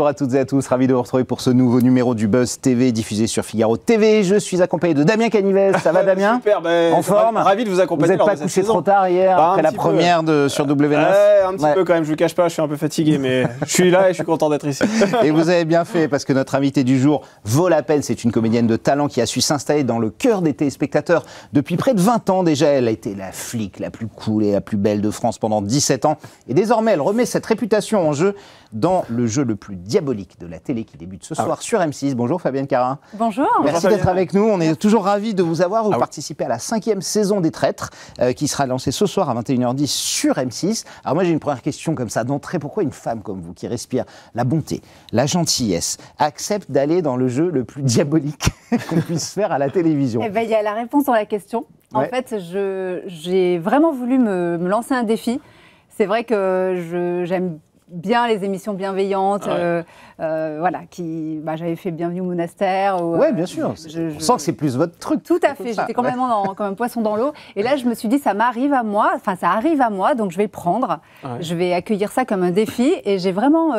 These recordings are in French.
Bonjour à toutes et à tous, ravi de vous retrouver pour ce nouveau numéro du Buzz TV diffusé sur Figaro TV. Je suis accompagné de Damien Canives. Ça va Damien? Super, en forme. Ravi de vous accompagner. Vous n'êtes pas couché trop tard hier après la première sur W9? Un petit peu quand même, je ne vous cache pas, je suis un peu fatigué, mais je suis là et je suis content d'être ici. Et vous avez bien fait parce que notre invitée du jour vaut la peine. C'est une comédienne de talent qui a su s'installer dans le cœur des téléspectateurs depuis près de 20 ans déjà. Elle a été la flic la plus cool et la plus belle de France pendant 17 ans. Et désormais, elle remet cette réputation en jeu dans le jeu le plus diabolique de la télé qui débute ce soir sur M6. Bonjour Fabienne Carin. Bonjour. Merci d'être avec nous. On est toujours ravis de vous avoir. Vous participez à la 5e saison des Traîtres qui sera lancée ce soir à 21h10 sur M6. Alors moi j'ai une première question comme ça d'entrée. Pourquoi une femme comme vous qui respire la bonté, la gentillesse, accepte d'aller dans le jeu le plus diabolique qu'on puisse faire à la télévision? Eh ben, il y a la réponse dans la question. En fait, j'ai vraiment voulu me lancer un défi. C'est vrai que j'aime bien les émissions bienveillantes, voilà, j'avais fait Bienvenue au monastère. Oui, bien sûr. On sent que c'est plus votre truc. Tout à fait. J'étais complètement comme un poisson dans l'eau. Et là, je me suis dit, ça arrive à moi, donc je vais le prendre. Ouais. Je vais accueillir ça comme un défi. Et j'ai vraiment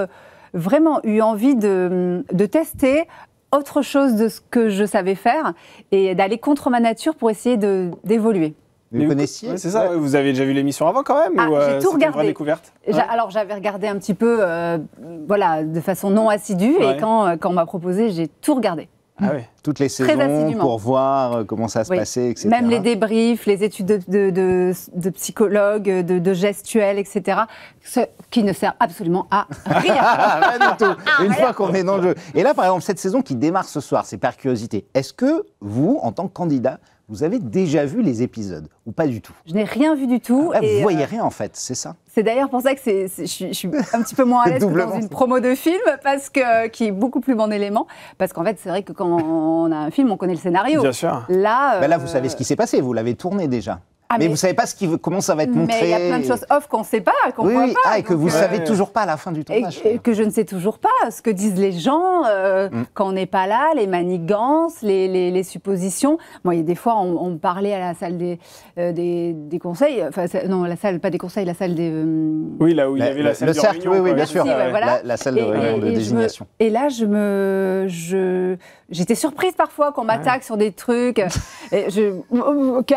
eu envie de tester autre chose de ce que je savais faire et d'aller contre ma nature pour essayer d'évoluer. Vous connaissiez? C'est ça, vous avez déjà vu l'émission avant quand même? J'ai tout regardé. Une vraie découverte? Alors j'avais regardé un petit peu de façon non assidue et quand on m'a proposé, j'ai tout regardé. Ah oui. Toutes les saisons pour voir comment ça se passait, etc. Même les débriefs, les études de psychologues, de gestuels, etc. Ce qui ne sert absolument à rien. Pas du tout. Une fois qu'on est dans le jeu. Et là, par exemple, cette saison qui démarre ce soir, c'est par curiosité. Est-ce que vous, en tant que candidat, vous avez déjà vu les épisodes ou pas du tout? Je n'ai rien vu du tout. Vous ne voyez rien en fait, c'est ça? C'est d'ailleurs pour ça que je suis un petit peu moins à l'aise que dans une promo de film, qui est beaucoup plus mon élément. Parce qu'en fait, c'est vrai que quand on a un film, on connaît le scénario. Bien sûr. Là, vous savez ce qui s'est passé, vous l'avez tourné déjà. Mais vous ne savez pas comment ça va être montré. Mais il y a plein de choses off qu'on ne sait pas, qu'on ne voit pas. Et que vous ne savez toujours pas à la fin du tournage. Et que je ne sais toujours pas ce que disent les gens quand on n'est pas là, les manigances, les suppositions. Bon, il y a des fois, on parlait à la salle des conseils. Enfin, non, la salle, pas des conseils, la salle des... Oui, là où il y avait la salle de réunion. Oui, bien sûr. Voilà. La salle de réunion de désignation. Et là, j'étais surprise parfois qu'on m'attaque sur des trucs. Ok,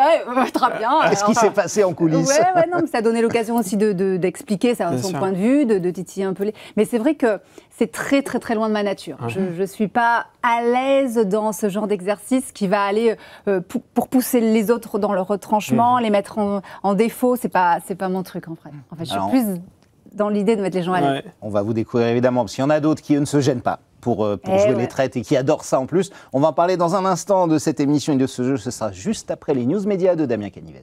très bien. Qu'est-ce qui s'est passé en coulisses? Non, mais ça donnait l'occasion aussi d'expliquer son point de vue, de titiller un peu les... Mais c'est vrai que c'est très, très, très loin de ma nature. Je ne suis pas à l'aise dans ce genre d'exercice qui va aller pour pousser les autres dans leur retranchement, les mettre en défaut. C'est pas mon truc, en fait. En fait, je suis plus dans l'idée de mettre les gens à l'aise. On va vous découvrir, évidemment, parce qu'il y en a d'autres qui, eux, ne se gênent pas pour jouer les traites et qui adorent ça en plus. On va en parler dans un instant de cette émission et de ce jeu. Ce sera juste après les news médias de Damien Canives.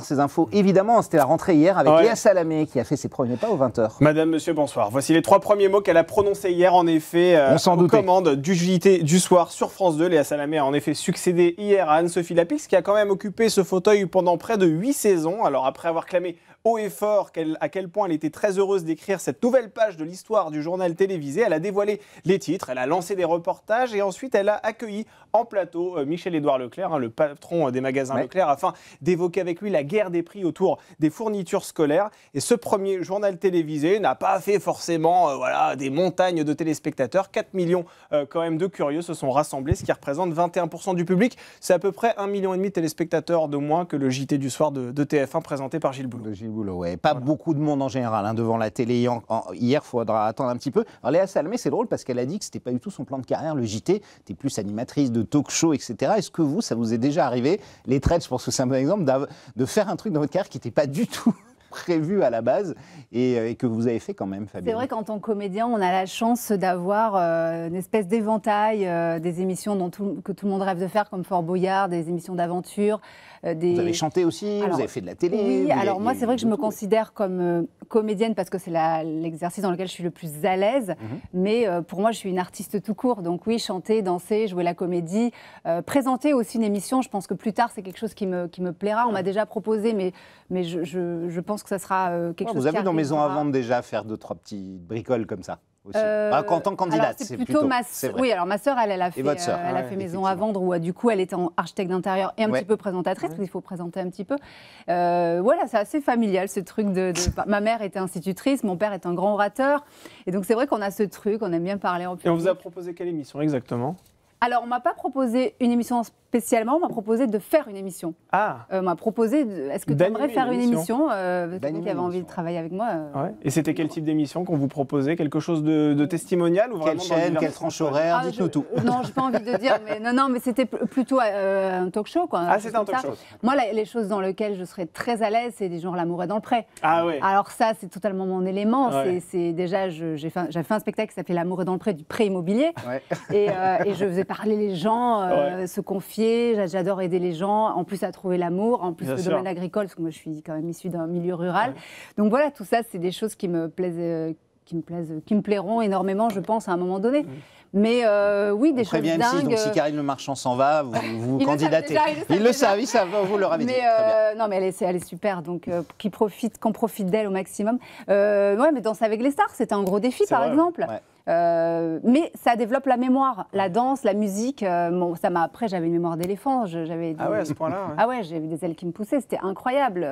Ces infos, évidemment, c'était la rentrée hier avec Léa Salamé qui a fait ses premiers pas aux 20h. Madame, monsieur, bonsoir. Voici les 3 premiers mots qu'elle a prononcés hier, en effet, aux commandes du JT du soir sur France 2. Léa Salamé a en effet succédé hier à Anne-Sophie Lapix, qui a quand même occupé ce fauteuil pendant près de 8 saisons. Alors après avoir clamé haut et fort à quel point elle était très heureuse d'écrire cette nouvelle page de l'histoire du journal télévisé, elle a dévoilé les titres, elle a lancé des reportages et ensuite elle a accueilli en plateau Michel-Édouard Leclerc, le patron des magasins Leclerc, afin d'évoquer avec lui la guerre des prix autour des fournitures scolaires. Et ce premier journal télévisé n'a pas fait forcément des montagnes de téléspectateurs. 4 millions quand même de curieux se sont rassemblés, ce qui représente 21% du public. C'est à peu près 1,5 million de téléspectateurs de moins que le JT du soir de TF1 présenté par Gilles Boulot. Pas beaucoup de monde en général devant la télé. Hier, il faudra attendre un petit peu. Alors Léa Salamé, c'est drôle parce qu'elle a dit que ce n'était pas du tout son plan de carrière, le JT. Tu es plus animatrice de talk-show, etc. Est-ce que ça vous est déjà arrivé, les traites, je pense que c'est un bon exemple, de faire un truc dans votre carrière qui n'était pas du tout prévu à la base et que vous avez fait quand même, Fabienne? C'est vrai qu'en tant que comédien, on a la chance d'avoir une espèce d'éventail des émissions que tout le monde rêve de faire, comme Fort Boyard, des émissions d'aventure. Vous avez chanté aussi, vous avez fait de la télé. Oui, alors moi, c'est vrai que je me considère comme comédienne parce que c'est l'exercice dans lequel je suis le plus à l'aise. Mais pour moi, je suis une artiste tout court. Donc oui, chanter, danser, jouer la comédie, présenter aussi une émission. Je pense que plus tard, c'est quelque chose qui me plaira. On m'a déjà proposé, mais je pense pense que ça sera quelque chose. Vous avez dans Maison à arrivera. vendre déjà faire 2-3 petites bricoles comme ça aussi. En tant que candidate, c'est plutôt. Oui, alors ma sœur, elle a fait, elle a fait Maison à vendre où du coup elle était en architecte d'intérieur et un petit peu présentatrice, parce qu'il faut présenter un petit peu. Voilà, c'est assez familial ce truc ma mère était institutrice, mon père est un grand orateur, et donc c'est vrai qu'on a ce truc, on aime bien parler en public. Et on vous a proposé quelle émission exactement? Alors, on m'a pas proposé une émission spécialement, on m'a proposé de faire une émission. On m'a proposé, est-ce que tu aimerais faire une émission quelqu'un qui avait envie de travailler avec moi. Et c'était quel type d'émission qu'on vous proposait? Quelque chose de testimonial ou vraiment quelle chaîne, quelle tranche horaire? Dites-nous tout. Non, j'ai pas envie de dire, mais non, mais c'était plutôt un talk show, quoi. C'était un talk show. Moi, les choses dans lesquelles je serais très à l'aise, c'est des genres L'amour est dans le pré. Alors ça, c'est totalement mon élément. C'est déjà, j'avais fait un spectacle qui s'appelait L'amour est dans le pré du pré immobilier, et je faisais parler les gens, se confier. J'adore aider les gens, en plus à trouver l'amour, en plus le domaine agricole, parce que moi je suis quand même issue d'un milieu rural. Donc voilà, tout ça, c'est des choses qui me plaisent, qui me plairont énormément, je pense, à un moment donné. Mais oui, des choses dingues. Donc si Karine Le Marchand s'en va, vous candidatez. Ils le savent, vous leur avez dit. Non, mais elle est super, donc qu'on profite d'elle au maximum. Ouais, mais Danse avec les stars, c'était un gros défi, par exemple. Mais ça développe la mémoire, la danse, la musique. Après, j'avais une mémoire d'éléphant. Ah ouais, à ce point-là. Ah ouais, j'avais des ailes qui me poussaient. C'était incroyable.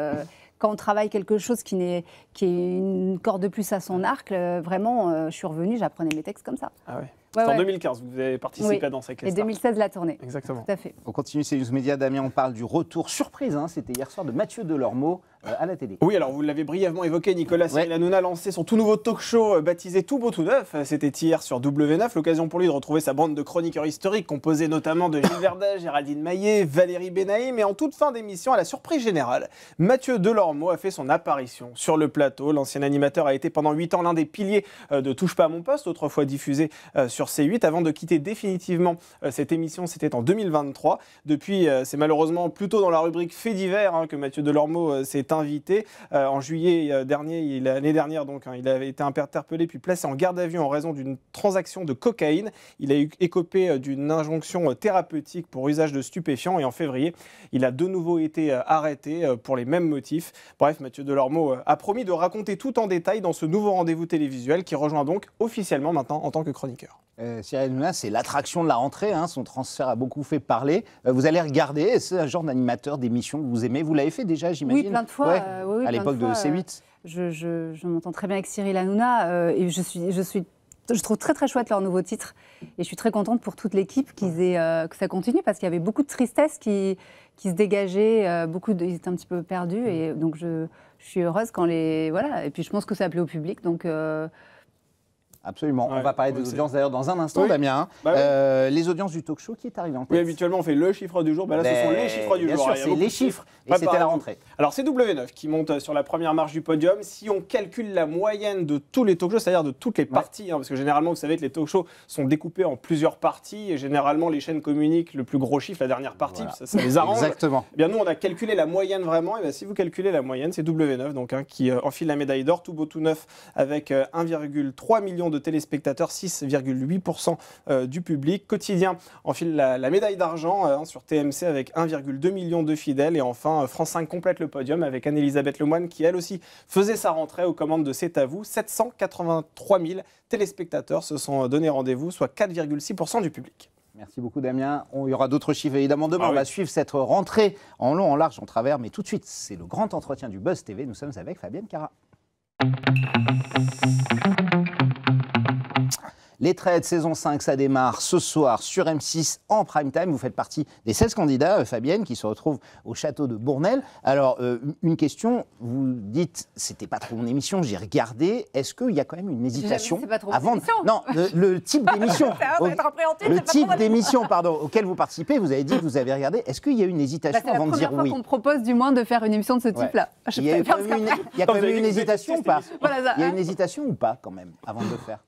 Quand on travaille quelque chose qui est une corde de plus à son arc, vraiment, je suis revenue, j'apprenais mes textes comme ça. Ah ouais. C'est en 2015 vous avez participé à Danse avec les stars. Et 2016 la tournée. Exactement. Tout à fait. On continue CNews Média, Damien, on parle du retour surprise, c'était hier soir de Mathieu Delormeau à la télé. Oui, alors vous l'avez brièvement évoqué, Nicolas Cyril Hanouna a lancé son tout nouveau talk show baptisé Tout beau tout neuf. C'était hier sur W9, l'occasion pour lui de retrouver sa bande de chroniqueurs historiques composée notamment de Gilles Verdun, Géraldine Maillet, Valérie Benaïm, et en toute fin d'émission, à la surprise générale, Mathieu Delormeau a fait son apparition sur le plateau. L'ancien animateur a été pendant 8 ans l'un des piliers de Touche pas à mon poste, autrefois diffusé sur C8, avant de quitter définitivement cette émission, c'était en 2023. Depuis, c'est malheureusement plutôt dans la rubrique Faits divers que Mathieu Delormeau s'est invité. En juillet dernier, l'année dernière, donc, il avait été interpellé puis placé en garde à vue en raison d'une transaction de cocaïne. Il a écopé d'une injonction thérapeutique pour usage de stupéfiants, et en février, il a de nouveau été arrêté pour les mêmes motifs. Bref, Mathieu Delormeau a promis de raconter tout en détail dans ce nouveau rendez-vous télévisuel qui rejoint donc officiellement maintenant en tant que chroniqueur. Cyril Hanouna, c'est l'attraction de la rentrée, son transfert a beaucoup fait parler. Vous allez regarder, c'est un genre d'animateur d'émission que vous aimez, vous l'avez fait déjà, j'imagine? Oui, plein de fois. Oui, à l'époque de C8. Je m'entends très bien avec Cyril Hanouna, et je trouve très très chouette leur nouveau titre, et je suis très contente pour toute l'équipe que ça continue, parce qu'il y avait beaucoup de tristesse qui se dégageait, ils étaient un petit peu perdus, et donc je suis heureuse quand voilà, et puis je pense que ça a plu au public, donc... Absolument. On va parler des audiences d'ailleurs dans un instant, Damien. Les audiences du talk show qui est arrivé en tête. Oui, habituellement on fait le chiffre du jour. Là, ce sont les chiffres du jour. Bien sûr, c'est les chiffres. Et c'était à la rentrée. Alors, c'est W9 qui monte sur la première marche du podium. Si on calcule la moyenne de tous les talk shows, c'est-à-dire de toutes les parties, parce que généralement, vous savez que les talk shows sont découpés en plusieurs parties, et généralement, les chaînes communiquent le plus gros chiffre, la dernière partie, ça les arrange. Exactement. Eh bien, nous, on a calculé la moyenne vraiment. Et bien, si vous calculez la moyenne, c'est W9 donc, qui enfile la médaille d'or, tout beau tout neuf, avec 1,3 million de téléspectateurs, 6,8% du public. Quotidien enfile la médaille d'argent sur TMC avec 1,2 million de fidèles. Et enfin, France 5 complète le podium avec Anne-Elisabeth Lemoine qui, elle aussi, faisait sa rentrée aux commandes de C'est à vous. 783 000 téléspectateurs se sont donné rendez-vous, soit 4,6% du public. Merci beaucoup Damien. Il y aura d'autres chiffres évidemment demain. On va suivre cette rentrée en long, en large, en travers. Mais tout de suite, c'est le grand entretien du Buzz TV. Nous sommes avec Fabienne Cara. Les trades, saison 5, ça démarre ce soir sur M6 en prime time. Vous faites partie des 16 candidats, Fabienne, qui se retrouvent au château de Bournel. Alors, une question, vous dites, c'était pas trop mon émission, j'ai regardé. Est-ce qu'il y a quand même une hésitation avant Non, le type d'émission. Le type d'émission, auquel vous participez, vous avez dit que vous avez regardé. Est-ce qu'il y a une hésitation avant de dire oui? C'est la première fois qu'on me propose du moins de faire une émission de ce type-là. Il y a quand même une hésitation ou pas? Il y a une hésitation ou pas quand même avant de le faire?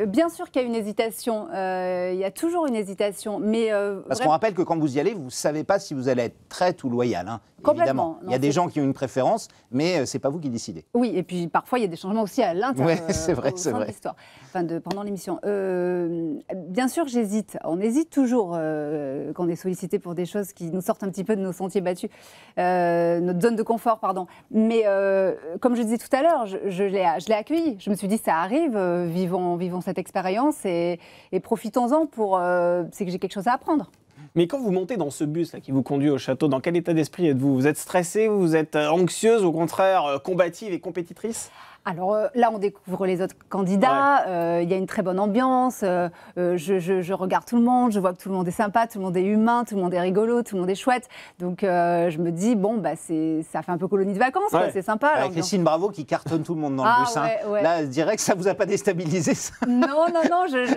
Bien sûr qu'il y a une hésitation, il y a toujours une hésitation, mais... Parce qu'on rappelle que quand vous y allez, vous ne savez pas si vous allez être traite ou loyale, hein, complètement. Évidemment. Il y a des gens qui ont une préférence, mais ce n'est pas vous qui décidez. Oui, et puis parfois il y a des changements aussi à l'intérieur, c'est vrai, c'est vrai. L'histoire, enfin pendant l'émission. Bien sûr j'hésite, on hésite toujours quand on est sollicité pour des choses qui nous sortent un petit peu de nos sentiers battus, notre zone de confort, pardon. Mais comme je disais tout à l'heure, je l'ai accueilli, je me suis dit ça arrive, vivons cette expérience et profitons-en c'est que j'ai quelque chose à apprendre. Mais quand vous montez dans ce bus là, qui vous conduit au château, dans quel état d'esprit êtes-vous? Vous êtes stressée, vous êtes anxieuse, au contraire combative et compétitrice? Alors là, on découvre les autres candidats, il y a une très bonne ambiance, je regarde tout le monde, je vois que tout le monde est sympa, tout le monde est humain, tout le monde est rigolo, tout le monde est chouette. Donc je me dis, bon, ça fait un peu colonie de vacances, c'est sympa. Avec Christine Bravo qui cartonne tout le monde dans le bus. Là, je dirais que ça ne vous a pas déstabilisé, ça. Non.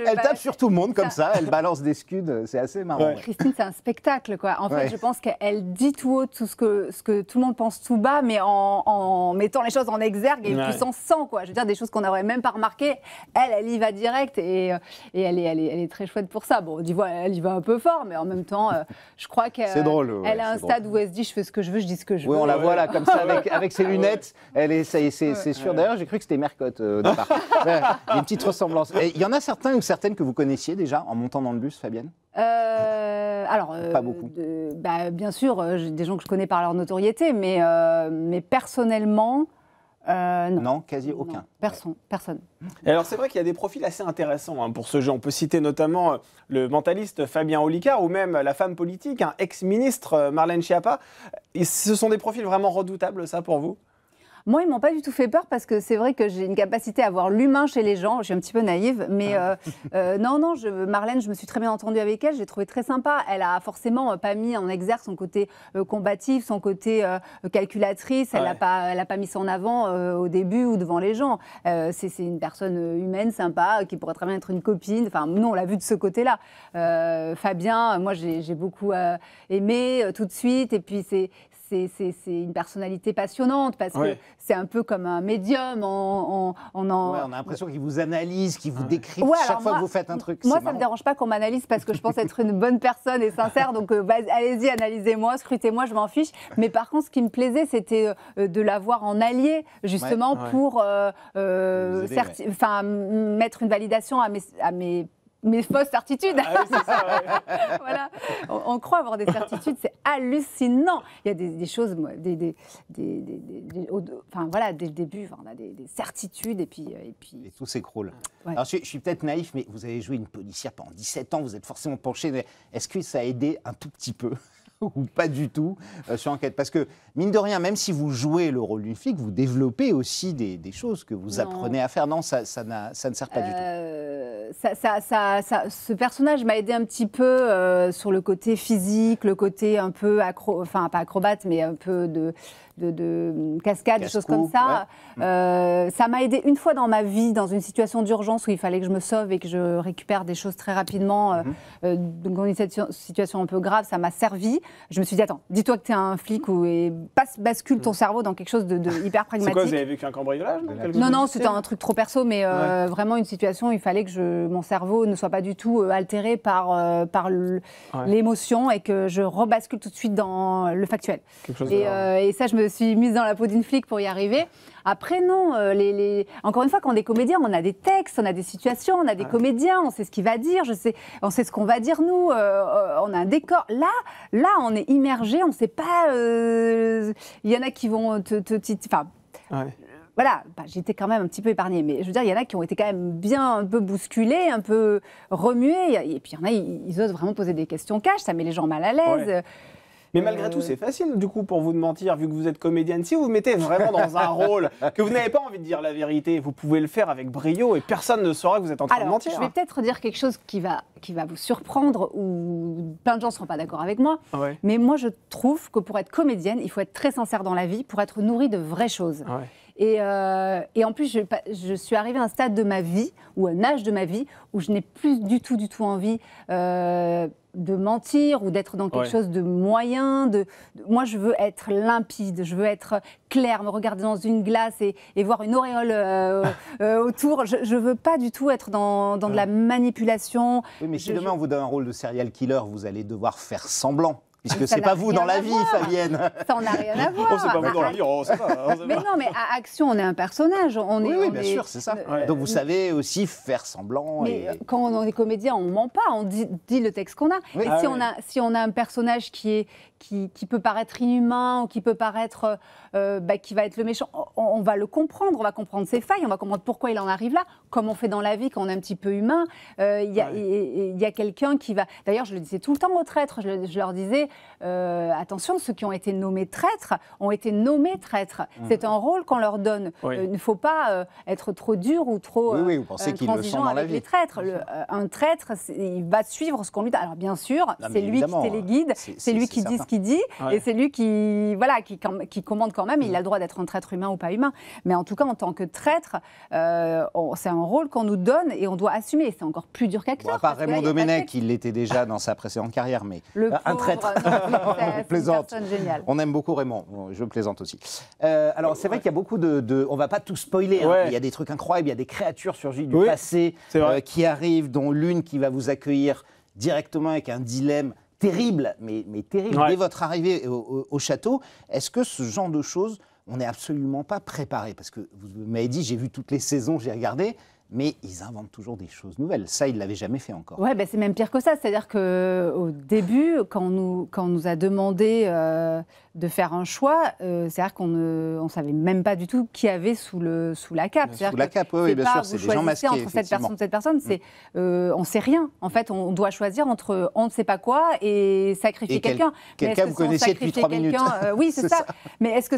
Elle tape sur tout le monde comme ça, elle balance des scuds, c'est assez marrant. Christine, c'est un spectacle, quoi. En fait, je pense qu'elle dit tout haut tout ce que tout le monde pense tout bas, mais en mettant les choses en exergue et puissant sans, quoi. Je veux dire, des choses qu'on n'aurait même pas remarquées. Elle y va direct et elle est très chouette pour ça. Bon, elle y va un peu fort, mais en même temps, je crois qu'elle a un stade où elle se dit, je fais ce que je veux, je dis ce que je veux. Oui, on la voit là, comme ça, avec ses lunettes. C'est sûr. D'ailleurs, j'ai cru que c'était Mercotte au départ. Il y a une petite ressemblance. Il y en a certains ou certaines que vous connaissiez déjà en montant dans le bus, Fabienne? Alors, pas beaucoup. Bien sûr, j'ai des gens que je connais par leur notoriété, mais personnellement... non, quasi aucun. Personne. Et alors c'est vrai qu'il y a des profils assez intéressants pour ce jeu. On peut citer notamment le mentaliste Fabien Olicard ou même la femme politique, ex-ministre Marlène Schiappa. Et ce sont des profils vraiment redoutables, ça, pour vous? Moi, ils m'ont pas du tout fait peur parce que c'est vrai que j'ai une capacité à voir l'humain chez les gens. Je suis un petit peu naïve, mais Marlène, je me suis très bien entendue avec elle. J'ai trouvé très sympa. Elle a forcément pas mis en exergue son côté combatif, son côté calculatrice. Elle a pas mis ça en avant au début ou devant les gens. C'est une personne humaine, sympa, qui pourrait très bien être une copine. Enfin, nous, on l'a vu de ce côté-là. Fabien, moi, j'ai beaucoup aimé tout de suite. Et puis, c'est une personnalité passionnante parce que c'est un peu comme un médium. On a l'impression qu'il vous analyse, qu'il vous décrit chaque fois que vous faites un truc. Moi, ça ne me dérange pas qu'on m'analyse parce que je pense être une bonne personne et sincère. Donc, allez-y, analysez-moi, scrutez-moi, je m'en fiche. Mais par contre, ce qui me plaisait, c'était de l'avoir en allié, justement, pour mettre une validation à mes fausses certitudes. Voilà. On croit avoir des certitudes, c'est hallucinant. Il y a des choses, dès le début, on a des certitudes et puis... Et tout s'écroule. Alors, je suis peut-être naïf, mais vous avez joué une policière pendant 17 ans, vous êtes forcément penché. Mais est-ce que ça a aidé un tout petit peu ou pas du tout sur Enquête? Parce que, mine de rien, même si vous jouez le rôle d'une flic, vous développez aussi des choses que vous apprenez à faire. Non, ça ne sert pas du tout. Ce personnage m'a aidé un petit peu sur le côté physique, le côté un peu pas acrobate, mais un peu de cascade, des choses comme ça. Ça m'a aidé une fois dans ma vie, dans une situation d'urgence où il fallait que je me sauve et que je récupère des choses très rapidement. Donc dans une situation un peu grave, ça m'a servi. Je me suis dit, attends, dis-toi que tu es un flic et bascule ton cerveau dans quelque chose de hyper pragmatique. C'est quoi, vous avez vécu un cambriolage? Non, c'était un truc trop perso, mais vraiment une situation où il fallait que mon cerveau ne soit pas du tout altéré par l'émotion et que je rebascule tout de suite dans le factuel. Et ça, je me suis mise dans la peau d'une flic pour y arriver. Après, non, encore une fois, quand on est comédien, on a des textes, on a des situations, on a des comédiens, on sait ce qu'il va dire, on sait ce qu'on va dire nous, on a un décor. Là, on est immergé, on ne sait pas. Il y en a qui vont voilà, j'étais quand même un petit peu épargnée, mais je veux dire, il y en a qui ont été quand même bien un peu bousculés, un peu remués, et puis il y en a, ils osent vraiment poser des questions cash, ça met les gens mal à l'aise. Mais malgré tout, c'est facile du coup pour vous de mentir, vu que vous êtes comédienne. Si vous vous mettez vraiment dans un rôle que vous n'avez pas envie de dire la vérité, vous pouvez le faire avec brio et personne ne saura que vous êtes en train de mentir. Je vais peut-être dire quelque chose qui va vous surprendre ou plein de gens ne seront pas d'accord avec moi. Mais moi, je trouve que pour être comédienne, il faut être très sincère dans la vie, pour être nourri de vraies choses. Et en plus, je suis arrivée à un stade de ma vie, ou un âge de ma vie, où je n'ai plus du tout envie de mentir ou d'être dans quelque chose de moyen. Moi, je veux être limpide, je veux être claire, me regarder dans une glace et voir une auréole autour. Je ne veux pas du tout être dans de la manipulation. Oui, mais si demain on vous donne un rôle de serial killer, vous allez devoir faire semblant. Puisque c'est pas vous dans la vie, Fabienne. Ça n'a rien à voir. Oh, c'est pas vous dans la vie, ça va. Mais non, mais à Action, on est un personnage. Oui, bien sûr, c'est ça. Donc vous savez aussi faire semblant. Mais quand on est comédien, on ment pas, on dit le texte qu'on a. Oui. Et si on a un personnage qui peut paraître inhumain ou qui peut paraître, qui va être le méchant, on va le comprendre, on va comprendre ses failles, on va comprendre pourquoi il en arrive là, comme on fait dans la vie quand on est un petit peu humain. Il y a quelqu'un qui va... D'ailleurs, je le disais tout le temps aux traîtres, je leur disais, attention, ceux qui ont été nommés traîtres ont été nommés traîtres. C'est un rôle qu'on leur donne. Il ne faut pas être trop dur ou trop vous pensez qu'ils le sont dans la vie. Les traîtres. Un traître, il va suivre ce qu'on lui dit. Alors bien sûr, c'est lui qui téléguide, c'est lui qui dit ce qu'il dit, et c'est lui qui commande quand même. Il a le droit d'être un traître humain ou pas humain. Mais en tout cas, en tant que traître, c'est un rôle qu'on nous donne et on doit assumer. Et c'est encore plus dur qu'acteur. À part Raymond Domenech, il l'était déjà dans sa précédente carrière, mais un traître. On plaisante. On aime beaucoup Raymond. Je plaisante aussi. Alors c'est vrai qu'il y a beaucoup on va pas tout spoiler. Il y a des trucs incroyables. Il y a des créatures surgies du passé qui arrivent, dont l'une qui va vous accueillir directement avec un dilemme terrible, mais terrible dès votre arrivée au château. Est-ce que ce genre de choses, on n'est absolument pas préparé? Parce que vous m'avez dit, j'ai vu toutes les saisons, j'ai regardé. Mais ils inventent toujours des choses nouvelles. Ça, ils ne l'avaient jamais fait encore. Ouais, c'est même pire que ça. C'est-à-dire qu'au début, quand on nous a demandé de faire un choix, c'est-à-dire qu'on ne savait même pas du tout qui avait sous la cape. Sous la cape, oui, bien sûr, c'est des gens masqués. Entre cette personne, on ne sait rien. En fait, on doit choisir entre on ne sait pas quoi et sacrifier quelqu'un. Quelqu'un que vous connaissiez depuis 3 minutes. Oui, c'est ça. Mais est-ce que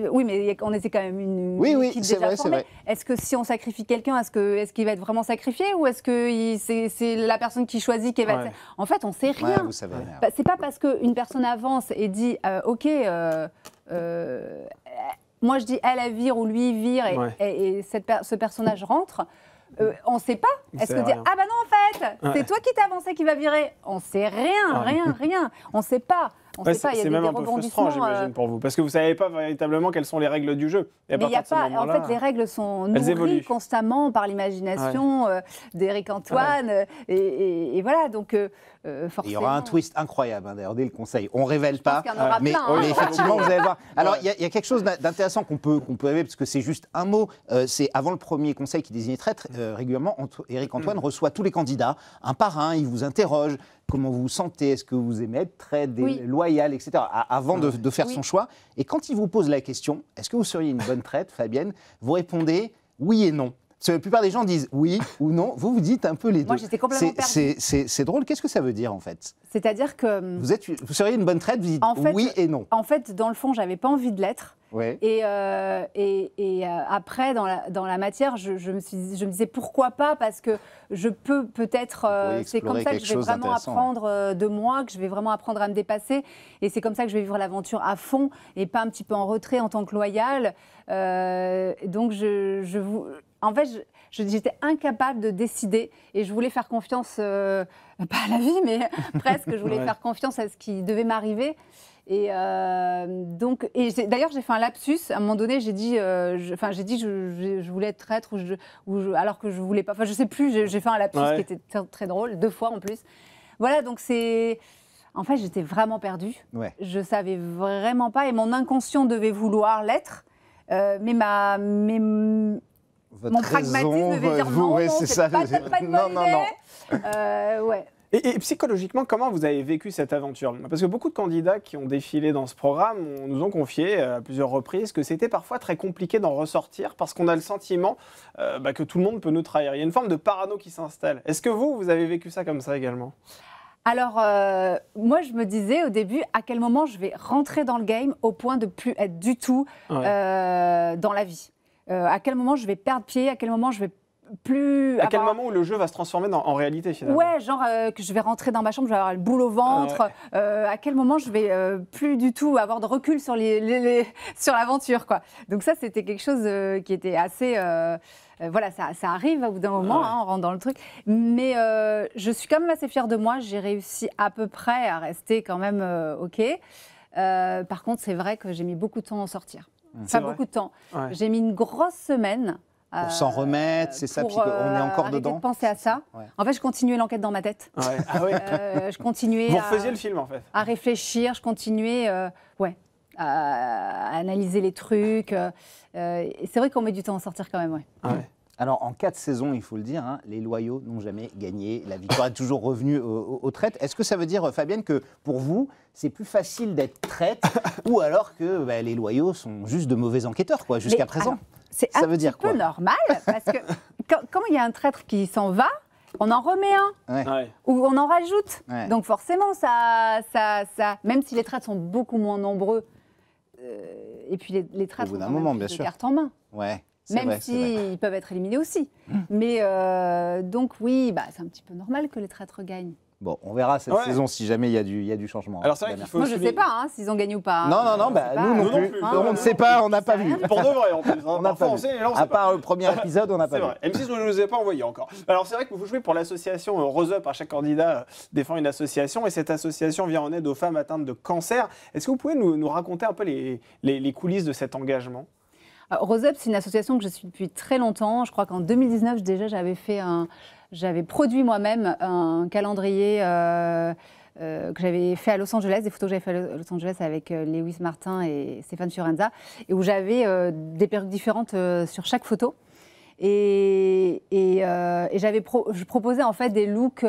oui, mais on était quand même une équipe déjà formée. Est-ce que si on sacrifie quelqu'un, est-ce qu'il va être vraiment sacrifié ou est-ce que c'est la personne qui choisit qui va être... En fait, on ne sait rien. Vous savez rien. C'est pas parce qu'une personne avance et dit OK, moi je dis elle vire ou lui vire et ce personnage rentre. On ne sait pas. Est-ce que dire ah bah non en fait c'est toi qui t'as avancé qui va virer. On ne sait rien. On ne sait pas. C'est même un peu frustrant, j'imagine, pour vous, parce que vous ne savez pas véritablement quelles sont les règles du jeu. Mais il n'y a pas. En fait, les règles sont nourries constamment par l'imagination d'Éric Antoine. Et voilà, donc forcément. Il y aura un twist incroyable, d'ailleurs, dès le conseil. On ne révèle pas, mais effectivement, vous allez voir. Alors, il y a quelque chose d'intéressant qu'on peut rêver, parce que c'est juste un mot. C'est avant le premier conseil qui désignait traître, régulièrement, Éric Antoine reçoit tous les candidats, un par un, il vous interroge. Comment vous vous sentez? Est-ce que vous aimez être très loyal, etc. Avant de faire son choix. Et quand il vous pose la question, est-ce que vous seriez une bonne traître, Fabienne? Vous répondez oui et non. Parce que la plupart des gens disent oui ou non. Vous dites un peu les deux. Moi, j'étais complètement perdue. C'est drôle. Qu'est-ce que ça veut dire, en fait? C'est-à-dire que... Vous seriez une bonne traître, vous dites oui et non. En fait, dans le fond, j'avais pas envie de l'être. Ouais. Et après, dans la matière, je me disais pourquoi pas, parce que je peux peut-être... c'est comme ça que je vais vraiment apprendre de moi, que je vais vraiment apprendre à me dépasser. Et c'est comme ça que je vais vivre l'aventure à fond et pas un petit peu en retrait en tant que loyale. Donc, en fait, j'étais incapable de décider et je voulais faire confiance, pas à la vie, mais presque. Je voulais faire confiance à ce qui devait m'arriver. Et d'ailleurs, j'ai fait un lapsus. À un moment donné, j'ai dit je voulais être traître alors que je voulais pas. Enfin, je sais plus. J'ai fait un lapsus qui était très, très drôle, 2 fois en plus. Voilà, donc c'est. En fait, j'étais vraiment perdue. Ouais. Je savais vraiment pas, et mon inconscient devait vouloir l'être, mais mon pragmatisme devait dire non, c'est pas une bonne idée. Ouais. Et psychologiquement, comment vous avez vécu cette aventure? Parce que beaucoup de candidats qui ont défilé dans ce programme nous ont confié à plusieurs reprises que c'était parfois très compliqué d'en ressortir parce qu'on a le sentiment que tout le monde peut nous trahir. Il y a une forme de parano qui s'installe. Est-ce que vous avez vécu ça comme ça également? Alors, moi, je me disais au début, à quel moment je vais rentrer dans le game au point de plus être du tout dans la vie. À quel moment je vais perdre pied, à quel moment je vais plus... À quel moment où le jeu va se transformer en réalité finalement? Ouais, genre que je vais rentrer dans ma chambre, je vais avoir le boule au ventre. À quel moment je vais plus du tout avoir de recul sur sur l'aventure, quoi. Donc ça, c'était quelque chose qui était assez... voilà, ça arrive au bout d'un moment, hein, on rentre dans le truc. Mais je suis quand même assez fière de moi. J'ai réussi à peu près à rester quand même OK. Par contre, c'est vrai que j'ai mis beaucoup de temps à en sortir. Pas beaucoup de temps. Ouais. J'ai mis une grosse semaine. Pour s'en remettre, c'est ça, puis on est encore dedans. De penser à ça. Ouais. En fait, je continuais l'enquête dans ma tête. Ouais. Ah ouais. Je continuais. Vous refaisiez le film en fait. À réfléchir, je continuais, à analyser les trucs. Et c'est vrai qu'on met du temps à en sortir quand même, ouais. Ah ouais. Alors, en 4 saisons, il faut le dire, hein, les loyaux n'ont jamais gagné. La victoire est toujours revenue aux traites. Est-ce que ça veut dire, Fabienne, que pour vous, c'est plus facile d'être traite ou alors que les loyaux sont juste de mauvais enquêteurs, quoi, jusqu'à présent? Alors, c'est un petit peu normal, parce que quand il y a un traître qui s'en va, on en remet un, ou on en rajoute. Ouais. Donc forcément, ça, même si les traîtres sont beaucoup moins nombreux, et puis les traîtres ont moment, bien sûr, cartes en main. Ouais. Même s'ils peuvent être éliminés aussi. Mais donc oui, c'est un petit peu normal que les traîtres gagnent. Bon, on verra cette saison si jamais il y a du changement. Alors c'est vrai qu'il faut... Moi je ne sais pas s'ils ont gagné ou pas. Non, nous non plus. On ne sait pas, on n'a pas vu. Pour de vrai en plus. On n'a pas vu. À part le premier épisode, on n'a pas vu. C'est vrai. M6 ne nous a pas envoyé encore. Alors c'est vrai que vous jouez pour l'association Rose Up. Chaque candidat défend une association et cette association vient en aide aux femmes atteintes de cancer. Est-ce que vous pouvez nous raconter un peu les coulisses de cet engagement ? Rose Up, c'est une association que je suis depuis très longtemps. Je crois qu'en 2019, déjà, j'avais produit moi-même un calendrier que j'avais fait à Los Angeles, des photos que j'avais fait à Los Angeles avec Lewis Martin et Stéphane Fiorenza, et où j'avais des perruques différentes sur chaque photo. Et je proposais en fait des looks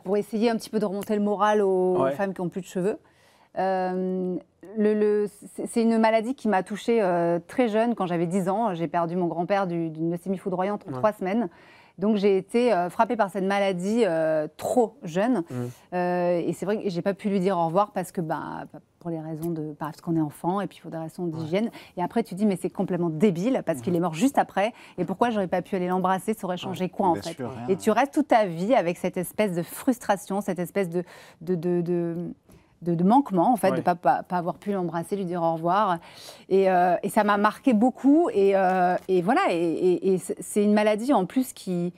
pour essayer un petit peu de remonter le moral aux femmes qui n'ont plus de cheveux. C'est une maladie qui m'a touchée très jeune, quand j'avais 10 ans. J'ai perdu mon grand-père d'une leucémie foudroyante en 3 semaines. Donc j'ai été frappée par cette maladie trop jeune. Et c'est vrai que j'ai pas pu lui dire au revoir parce que pour les raisons parce qu'on est enfant et puis pour des raisons d'hygiène. Et après tu dis mais c'est complètement débile parce qu'il est mort juste après. Et pourquoi j'aurais pas pu aller l'embrasser? Ça aurait changé quoi en fait? Sûr, et tu restes toute ta vie avec cette espèce de frustration, cette espèce de manquement, en fait, de ne pas avoir pu l'embrasser, lui dire au revoir. Et ça m'a marqué beaucoup. Et voilà, et c'est une maladie, en plus, qui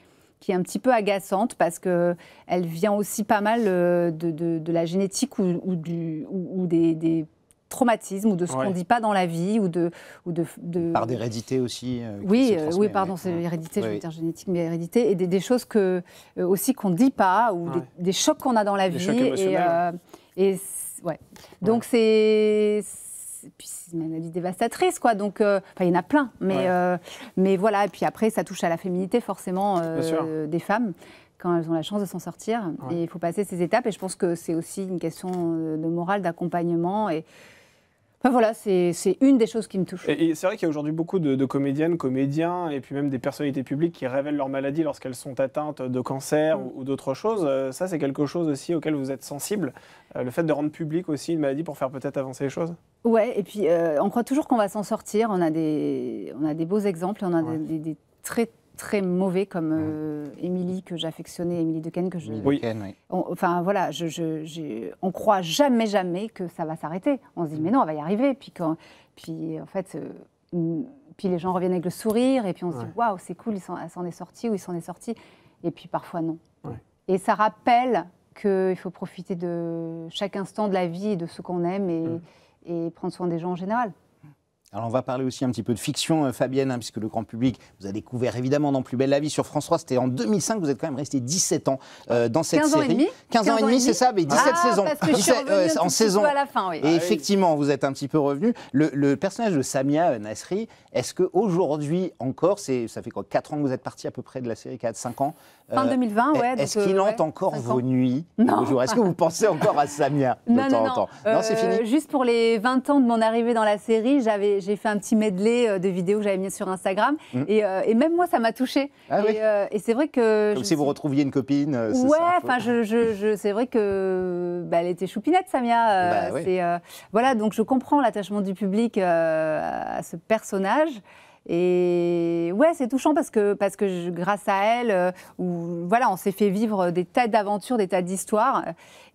est un petit peu agaçante, parce qu'elle vient aussi pas mal de la génétique ou des traumatismes, ou de ce qu'on ne dit pas dans la vie, Par d'hérédité aussi. Oui, pardon, c'est l'hérédité, je veux dire génétique, mais hérédité, et des choses aussi qu'on ne dit pas, ou des chocs qu'on a dans la vie. Chocs émotionnels. Donc c'est une maladie dévastatrice, quoi. Donc il y en a plein, mais voilà. Et puis après, ça touche à la féminité forcément des femmes quand elles ont la chance de s'en sortir. Et il faut passer ces étapes. Et je pense que c'est aussi une question de morale, d'accompagnement et voilà, c'est une des choses qui me touche. Et c'est vrai qu'il y a aujourd'hui beaucoup de comédiennes, comédiens, et puis même des personnalités publiques qui révèlent leur maladie lorsqu'elles sont atteintes de cancer ou d'autres choses. Ça, c'est quelque chose aussi auquel vous êtes sensible, le fait de rendre public aussi une maladie pour faire peut-être avancer les choses. Ouais, et puis on croit toujours qu'on va s'en sortir. On a des beaux exemples, on a des très mauvais, comme Émilie, que j'affectionnais, Émilie Dequesne, que je... Enfin, voilà, on croit jamais que ça va s'arrêter. On se dit, mais non, on va y arriver. Puis en fait, puis les gens reviennent avec le sourire, et puis on se dit, waouh, c'est cool, elle s'en est sortie, ou il s'en est sorti. Et puis parfois, non. Et ça rappelle qu'il faut profiter de chaque instant de la vie et de ce qu'on aime, et prendre soin des gens en général. Alors on va parler aussi un petit peu de fiction, Fabienne, puisque le grand public vous a découvert évidemment dans Plus belle la vie sur France 3. C'était en 2005, vous êtes quand même resté 17 ans dans cette série. 15 ans et demi, c'est ça, mais 17 saisons. Parce que je suis revenue en saison à la fin, oui. Et effectivement, vous êtes un petit peu revenu. Le personnage de Samia Nasri, est-ce qu'aujourd'hui encore, ça fait quoi, 4 ans que vous êtes parti à peu près de la série, 4-5 ans Fin 2020, ouais. Est-ce qu'il hante encore vos nuits? Non. Est-ce que vous pensez encore à Samia de temps en temps? Non, c'est fini. Juste pour les 20 ans de mon arrivée dans la série, j'ai fait un petit medley de vidéos que j'avais mis sur Instagram. Et même moi, ça m'a touchée. Et c'est vrai que... Comme si vous retrouviez une copine. Ouais, enfin, c'est vrai que elle était choupinette, Samia. Voilà, donc je comprends l'attachement du public à ce personnage. Et ouais, c'est touchant parce que grâce à elle, voilà, on s'est fait vivre des tas d'aventures, des tas d'histoires.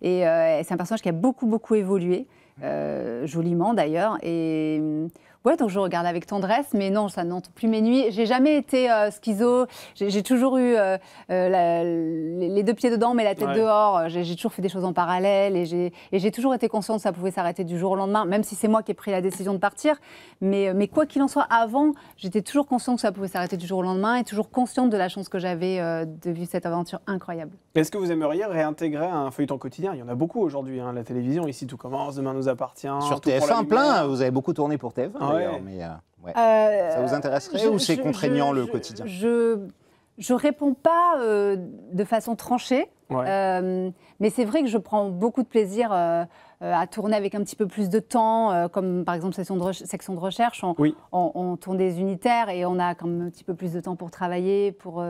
Et c'est un personnage qui a beaucoup évolué, joliment d'ailleurs. Et ouais, donc je regarde avec tendresse, mais non, ça n'hante plus mes nuits. J'ai jamais été schizo. J'ai toujours eu les deux pieds dedans, mais la tête dehors. J'ai toujours fait des choses en parallèle et j'ai toujours été consciente que ça pouvait s'arrêter du jour au lendemain, même si c'est moi qui ai pris la décision de partir. Mais quoi qu'il en soit, avant, j'étais toujours consciente que ça pouvait s'arrêter du jour au lendemain et toujours consciente de la chance que j'avais de vivre cette aventure incroyable. Est-ce que vous aimeriez réintégrer un feuilleton quotidien? Il y en a beaucoup aujourd'hui, hein, la télévision, Ici tout commence, Demain nous appartient. Sur TF1 plein, vous avez beaucoup tourné pour TF1 d'ailleurs, mais ça vous intéresserait ou c'est contraignant le quotidien? Je réponds pas de façon tranchée, mais c'est vrai que je prends beaucoup de plaisir à tourner avec un petit peu plus de temps, comme par exemple section de recherche, on tourne des unitaires et on a quand même un petit peu plus de temps pour travailler, pour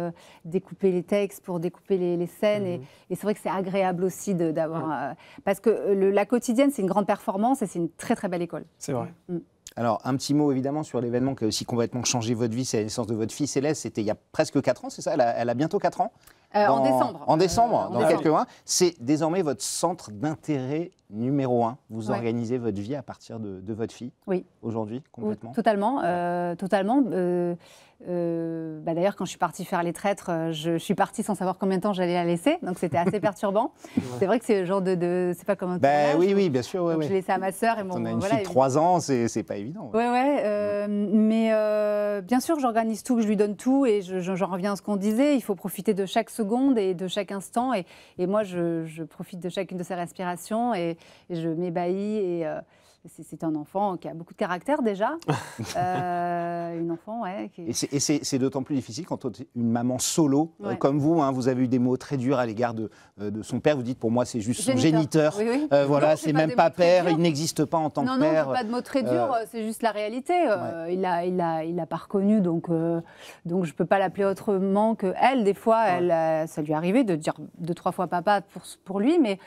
découper les textes, pour découper les scènes. Et c'est vrai que c'est agréable aussi d'avoir... parce que la quotidienne, c'est une grande performance et c'est une très belle école. C'est vrai. Alors, un petit mot évidemment sur l'événement qui a aussi complètement changé votre vie, c'est la naissance de votre fille Céleste. C'était il y a presque 4 ans, c'est ça? Elle a bientôt 4 ans en décembre. En décembre, dans quelques mois. C'est désormais votre centre d'intérêt numéro 1. Vous organisez votre vie à partir de votre fille aujourd'hui, complètement? Totalement. D'ailleurs, quand je suis partie faire les traîtres, je suis partie sans savoir combien de temps j'allais la laisser, donc c'était assez perturbant. C'est vrai que c'est le genre c'est pas comme un tournage. Oui, bien sûr. Je l'ai laissé à ma sœur et on a une fille de 3 ans, c'est pas évident. Mais bien sûr, j'organise tout, que je lui donne tout, et j'en reviens à ce qu'on disait. Il faut profiter de chaque seconde et de chaque instant, et moi, je profite de chacune de ses respirations et je m'ébahis et c'est un enfant qui a beaucoup de caractère déjà. Une enfant, Et c'est d'autant plus difficile quand on est une maman solo, comme vous. Vous avez eu des mots très durs à l'égard de son père. Vous dites, pour moi, c'est juste son géniteur. Voilà, c'est même pas père, il n'existe pas en tant que père. Non, pas de mots très durs, c'est juste la réalité. Il l'a pas reconnu, donc je peux pas l'appeler autrement que elle. Des fois, ça lui arrivait de dire 2-3 fois papa pour lui, mais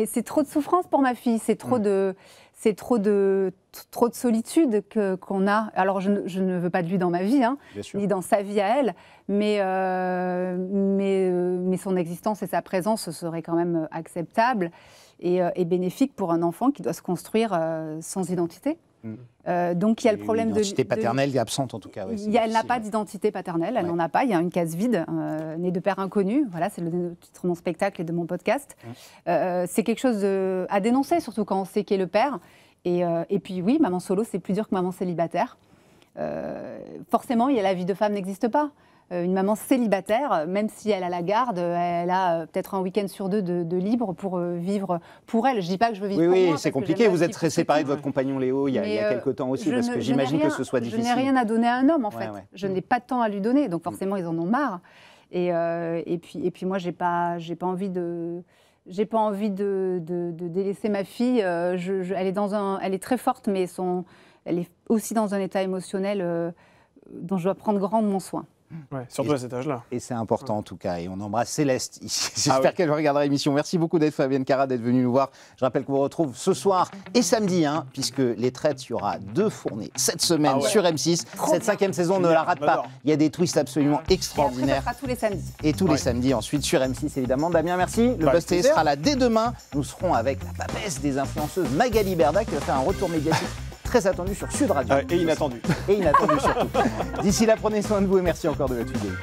c'est trop de souffrance pour ma fille, c'est trop de solitude qu'on a. Alors je ne veux pas de lui dans ma vie, ni dans sa vie à elle, mais son existence et sa présence seraient quand même acceptables et bénéfiques pour un enfant qui doit se construire sans identité. Donc il y a le problème de l'identité paternelle qui est absente en tout cas. Elle n'a pas d'identité paternelle, elle n'en a pas. Il y a une case vide, née de père inconnu. Voilà, c'est le titre de mon spectacle et de mon podcast. C'est quelque chose à dénoncer, surtout quand on sait qui est le père. Et puis oui, maman solo, c'est plus dur que maman célibataire. Forcément, la vie de femme n'existe pas. Une maman célibataire, même si elle a la garde, elle a peut-être un week-end sur 2 de libre pour vivre pour elle. Je ne dis pas que je veux vivre pour moi. Oui, c'est compliqué. Vous êtes très séparé de votre compagnon Léo il y a quelques temps aussi, parce que j'imagine que ce soit difficile. Je n'ai rien à donner à un homme, en fait. Je n'ai pas de temps à lui donner, donc forcément, ils en ont marre. Et puis moi, j'ai pas envie de délaisser ma fille. Elle est très forte, mais elle est aussi dans un état émotionnel dont je dois prendre grandement soin. Surtout à cet âge-là. Et c'est important en tout cas. Et on embrasse Céleste ici. J'espère qu'elle regardera l'émission. Merci beaucoup Fabienne Cara d'être venue nous voir. Je rappelle qu'on vous retrouve ce soir et samedi, puisque les traites, il y aura 2 fournées cette semaine sur M6. Cette 5e saison, ne la rate pas. Il y a des twists absolument extraordinaires. Et après, ça sera tous les samedis. Et tous les samedis ensuite sur M6 évidemment. Damien, merci. Le Buzz TV sera là dès demain. Nous serons avec la papesse des influenceuses Magali Berda qui va faire un retour médiatique très attendu sur Sud Radio. Et inattendu. Et inattendu surtout. D'ici là, prenez soin de vous et merci encore de votre fidélité.